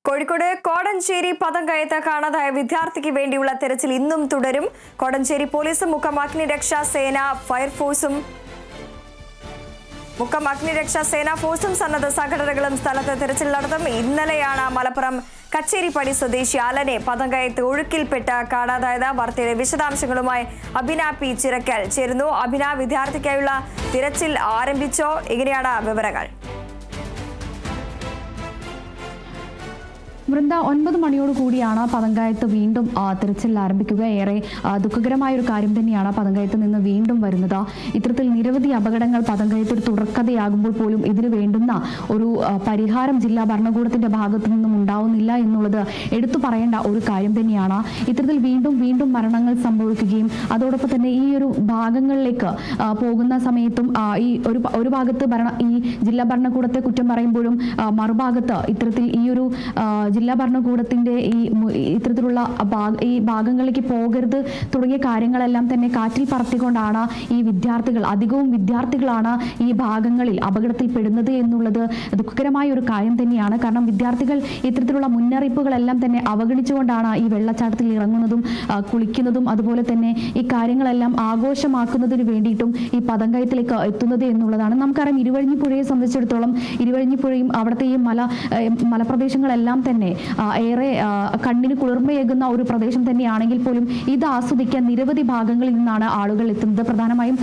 കോഴിക്കോട് കോടഞ്ചേരി പതങ്കയത്ത് കാണാതായ വിദ്യാർത്ഥിക്ക് വേണ്ടിയുള്ള തെരച്ചിൽ ഇന്നും തുടരും. കോടഞ്ചേരി പോലീസും മുക്കം അഗ്നിരക്ഷാസേന ഫയർഫോഴ്സും സന്നദ്ധ സംഘടനകളും സ്ഥലത്ത് തെരച്ചിൽ നടത്തും. ഇന്നലെയാണ് മലപ്പുറം കച്ചേരിപ്പടി സ്വദേശി അലനെ പതങ്കയത്ത് ഒഴുക്കിൽപ്പെട്ട് കാണാതായത്. വാർത്തയുടെ വിശദാംശങ്ങളുമായി അഭിന പി ചിറക്കൽ ചേരുന്നു. അഭിന, വിദ്യാർത്ഥിക്കായുള്ള തിരച്ചിൽ ആരംഭിച്ചോ? എങ്ങനെയാണ് വിവരങ്ങൾ? വൃന്ദ, 9 മണിയോട് കൂടിയാണ് പതങ്കയത്ത് വീണ്ടും തിരച്ചിൽ ആരംഭിക്കുക. ഏറെ ദുഃഖകരമായ ഒരു കാര്യം തന്നെയാണ് പതങ്കയത്ത് നിന്ന് വീണ്ടും വരുന്നത്. ഇത്തരത്തിൽ നിരവധി അപകടങ്ങൾ പതങ്കയത്ത് ഒരു തുടർക്കഥയാകുമ്പോൾ പോലും ഇതിന് വേണ്ടുന്ന ഒരു പരിഹാരം ജില്ലാ ഭരണകൂടത്തിന്റെ ഭാഗത്തു നിന്നും ഉണ്ടാവുന്നില്ല എന്നുള്ളത് എടുത്തു പറയേണ്ട ഒരു കാര്യം തന്നെയാണ്. ഇത്തരത്തിൽ വീണ്ടും മരണങ്ങൾ സംഭവിക്കുകയും അതോടൊപ്പം തന്നെ ഈ ഒരു ഭാഗങ്ങളിലേക്ക് പോകുന്ന സമയത്തും ഈ ഒരു ഭാഗത്ത് ഈ ജില്ലാ ഭരണകൂടത്തെ കുറ്റം പറയുമ്പോഴും മറുഭാഗത്ത് ഇത്തരത്തിൽ ഈ ഒരു ജില്ലാ ഭരണകൂടത്തിന്റെ ഇത്തരത്തിലുള്ള ഈ ഭാഗങ്ങളിലേക്ക് പോകരുത് തുടങ്ങിയ കാര്യങ്ങളെല്ലാം തന്നെ കാറ്റിൽ പറത്തിക്കൊണ്ടാണ് ഈ അധികവും വിദ്യാർത്ഥികളാണ് ഈ ഭാഗങ്ങളിൽ അപകടത്തിൽപ്പെടുന്നത് എന്നുള്ളത് ദുഃഖകരമായ ഒരു കാര്യം തന്നെയാണ്. കാരണം വിദ്യാർത്ഥികൾ ഇത്തരത്തിലുള്ള മുന്നറിയിപ്പുകളെല്ലാം തന്നെ അവഗണിച്ചുകൊണ്ടാണ് ഈ വെള്ളച്ചാട്ടത്തിൽ ഇറങ്ങുന്നതും കുളിക്കുന്നതും അതുപോലെ തന്നെ ഈ കാര്യങ്ങളെല്ലാം ആഘോഷമാക്കുന്നതിന് വേണ്ടിയിട്ടും ഈ പതങ്കയത്തിലേക്ക് എത്തുന്നത് എന്നുള്ളതാണ്. നമുക്കറിയാം, ഇരുവഴിഞ്ഞിപ്പുഴയെ സംബന്ധിച്ചിടത്തോളം ഇരുവഴിഞ്ഞിപ്പുഴയും അവിടുത്തെ ഈ മലപ്രദേശങ്ങളെല്ലാം തന്നെ ഏറെ കണ്ണിന് കുളിർമയേകുന്ന ഒരു പ്രദേശം തന്നെയാണെങ്കിൽ പോലും ഇത് ആസ്വദിക്കാൻ നിരവധി ഭാഗങ്ങളിൽ നിന്നാണ് ആളുകൾ എത്തുന്നത്. പ്രധാനമായും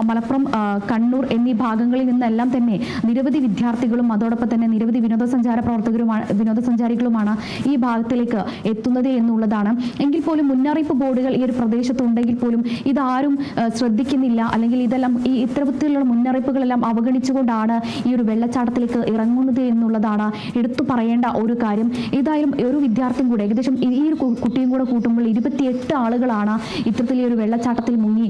മലപ്പുറം, കണ്ണൂർ എന്നീ ഭാഗങ്ങളിൽ നിന്നെല്ലാം തന്നെ നിരവധി വിദ്യാർത്ഥികളും അതോടൊപ്പം തന്നെ നിരവധി വിനോദസഞ്ചാരികളുമാണ് ഈ ഭാഗത്തിലേക്ക് എത്തുന്നത് എന്നുള്ളതാണ്. എങ്കിൽ പോലും മുന്നറിയിപ്പ് ബോർഡുകൾ ഈ ഒരു പ്രദേശത്തുണ്ടെങ്കിൽ പോലും ഇതാരും ശ്രദ്ധിക്കുന്നില്ല. അല്ലെങ്കിൽ ഇതെല്ലാം ഇത്തരത്തിലുള്ള മുന്നറിയിപ്പുകളെല്ലാം അവഗണിച്ചുകൊണ്ടാണ് ഈ ഒരു വെള്ളച്ചാട്ടത്തിലേക്ക് ഇറങ്ങുന്നത് എന്നുള്ളതാണ് എടുത്തു പറയേണ്ട ഒരു കാര്യം. ഏതായാലും ഒരു വിദ്യാർത്ഥിയും കൂടെ ഏകദേശം ഈ ഒരു കുട്ടിയും കൂടെ കൂട്ടുമ്പോൾ 28 ആളുകളാണ് ഇത്തരത്തിൽ ഈ ഒരു വെള്ളച്ചാട്ടത്തിൽ മുങ്ങി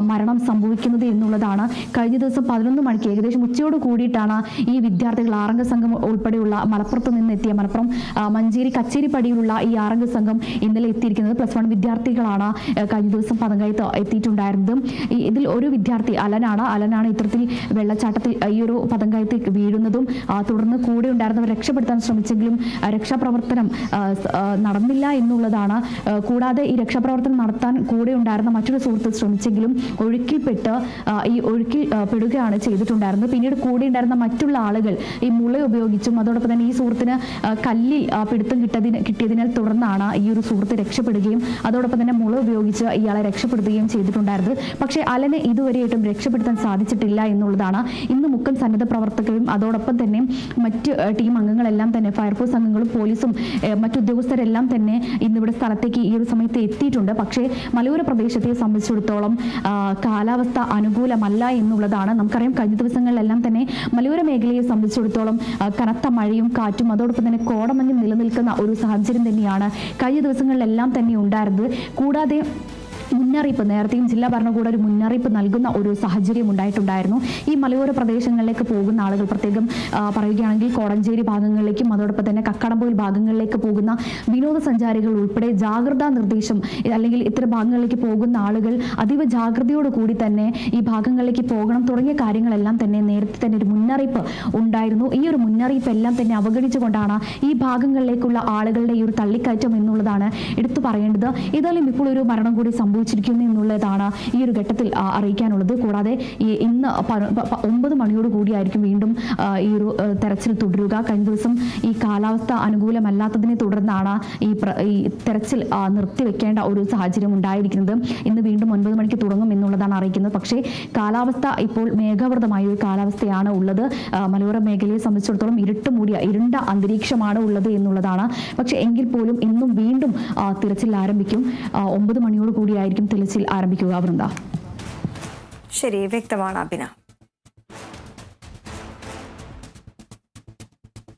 മരണം സംഭവിക്കുന്നത് എന്നുള്ളതാണ്. കഴിഞ്ഞ ദിവസം 11 മണിക്ക് ഏകദേശം ഉച്ചയോട് കൂടിയിട്ടാണ് ഈ വിദ്യാർത്ഥികൾ ആറംഗ സംഘം ഉൾപ്പെടെയുള്ള മലപ്പുറത്ത് നിന്നെത്തിയ മലപ്പുറം മഞ്ചേരി കച്ചേരിപ്പടിയിലുള്ള ഈ ആറംഗ സംഘം ഇന്നലെ എത്തിയിരിക്കുന്നത്. +1 വിദ്യാർത്ഥികളാണ് കഴിഞ്ഞ ദിവസം പതങ്കയത്ത് എത്തിയിട്ടുണ്ടായിരുന്നത്. ഇതിൽ ഒരു വിദ്യാർത്ഥി അലനാണ് ഇത്തരത്തിൽ വെള്ളച്ചാട്ടത്തിൽ ഈ ഒരു പതങ്കയത്തിൽ വീഴുന്നതും തുടർന്ന് കൂടെ ഉണ്ടായിരുന്നവർ രക്ഷപ്പെടുത്താൻ ശ്രമിച്ചെങ്കിലും രക്ഷാപ്രവർത്തനം നടന്നില്ല എന്നുള്ളതാണ്. കൂടാതെ ഈ രക്ഷാപ്രവർത്തനം നടത്താൻ കൂടെ ഉണ്ടായിരുന്ന മറ്റൊരു സുഹൃത്ത് ശ്രമിച്ചെങ്കിലും ഒഴുക്കിൽ പെടുകയാണ് ചെയ്തിട്ടുണ്ടായിരുന്നത്. പിന്നീട് കൂടെ ഉണ്ടായിരുന്ന മറ്റുള്ള ആളുകൾ ഈ മുള ഉപയോഗിച്ചും അതോടൊപ്പം തന്നെ ഈ സുഹൃത്തിന് കല്ലിൽ പിടുത്തം കിട്ടിയതിനാൽ തുടർന്നാണ് ഈ ഒരു സുഹൃത്ത് രക്ഷപ്പെടുകയും അതോടൊപ്പം തന്നെ മുള ഉപയോഗിച്ച് ഇയാളെ രക്ഷപ്പെടുത്തുകയും ചെയ്തിട്ടുണ്ടായിരുന്നത്. പക്ഷേ അലനെ ഇതുവരെയായിട്ടും രക്ഷപ്പെടുത്താൻ സാധിച്ചിട്ടില്ല എന്നുള്ളതാണ്. ഇന്ന് മുക്കം സന്നദ്ധ പ്രവർത്തകരും അതോടൊപ്പം തന്നെ മറ്റ് ടീം അംഗങ്ങളെല്ലാം തന്നെ ഫയർഫോഴ്സ് അംഗങ്ങളും പോലീസും മറ്റുദ്യോഗസ്ഥരെല്ലാം തന്നെ ഇന്നിവിടെ സ്ഥലത്തേക്ക് ഈ ഒരു സമയത്ത് എത്തിയിട്ടുണ്ട്. പക്ഷേ മലയോര പ്രദേശത്തെ സംബന്ധിച്ചിടത്തോളം കാലാവസ്ഥ അനുകൂലമല്ല എന്നുള്ളതാണ്. നമുക്കറിയാം, കഴിഞ്ഞ ദിവസങ്ങളിലെല്ലാം തന്നെ മലയോര മേഖലയെ സംബന്ധിച്ചിടത്തോളം കനത്ത മഴയും കാറ്റും അതോടൊപ്പം തന്നെ കോടമഞ്ഞും നിലനിൽക്കുന്ന ഒരു സാഹചര്യം തന്നെയാണ് കഴിഞ്ഞ ദിവസങ്ങളിലെല്ലാം തന്നെ ഉണ്ടായിരുന്നത്. കൂടാതെ നേരത്തെയും ജില്ലാ ഭരണകൂടം ഒരു മുന്നറിയിപ്പ് നൽകുന്ന ഒരു സാഹചര്യം ഉണ്ടായിട്ടുണ്ടായിരുന്നു. ഈ മലയോര പ്രദേശങ്ങളിലേക്ക് പോകുന്ന ആളുകൾ, പ്രത്യേകം പറയുകയാണെങ്കിൽ കോടഞ്ചേരി ഭാഗങ്ങളിലേക്കും അതോടൊപ്പം തന്നെ കക്കാടംപൊയിൽ ഭാഗങ്ങളിലേക്ക് പോകുന്ന വിനോദസഞ്ചാരികൾ ഉൾപ്പെടെ ജാഗ്രതാ നിർദ്ദേശം, അല്ലെങ്കിൽ ഇത്തരം ഭാഗങ്ങളിലേക്ക് പോകുന്ന ആളുകൾ അതീവ ജാഗ്രതയോടുകൂടി തന്നെ ഈ ഭാഗങ്ങളിലേക്ക് പോകണം തുടങ്ങിയ കാര്യങ്ങളെല്ലാം തന്നെ നേരത്തെ തന്നെ ഒരു മുന്നറിയിപ്പ് ഉണ്ടായിരുന്നു. ഈ ഒരു മുന്നറിയിപ്പ് എല്ലാം തന്നെ അവഗണിച്ചുകൊണ്ടാണ് ഈ ഭാഗങ്ങളിലേക്കുള്ള ആളുകളുടെ ഈ ഒരു തള്ളിക്കയറ്റം എന്നുള്ളതാണ് എടുത്തു പറയേണ്ടത്. ഏതായാലും ഇപ്പോൾ ഒരു മരണം കൂടി സംഭവിച്ചിരിക്കുന്നു എന്നുള്ളതാണ് ഈ ഒരു ഘട്ടത്തിൽ അറിയിക്കാനുള്ളത്. കൂടാതെ ഇന്ന് 9 മണിയോട് കൂടിയായിരിക്കും വീണ്ടും ഈ ഒരു തെരച്ചിൽ തുടരുക. കഴിഞ്ഞ ദിവസം ഈ കാലാവസ്ഥ അനുകൂലമല്ലാത്തതിനെ തുടർന്നാണ് ഈ തെരച്ചിൽ നിർത്തിവെക്കേണ്ട ഒരു സാഹചര്യം ഉണ്ടായിരിക്കുന്നത്. ഇന്ന് വീണ്ടും 9 മണിക്ക് തുടങ്ങും എന്നുള്ളതാണ് അറിയിക്കുന്നത്. പക്ഷേ കാലാവസ്ഥ ഇപ്പോൾ മേഘാവൃതമായ ഒരു കാലാവസ്ഥയാണ് ഉള്ളത്. മലയോര മേഖലയെ സംബന്ധിച്ചിടത്തോളം ഇരുണ്ട അന്തരീക്ഷമാണ് ഉള്ളത് എന്നുള്ളതാണ്. പക്ഷേ എങ്കിൽ പോലും ഇന്നും വീണ്ടും തിരച്ചിൽ ആരംഭിക്കും. 9 മണിയോട് കൂടിയായിരിക്കും തെരച്ചിൽ ആരംഭിക്കുക. വൃന്ദ, ശരി, വ്യക്തമാണ് അഭിന.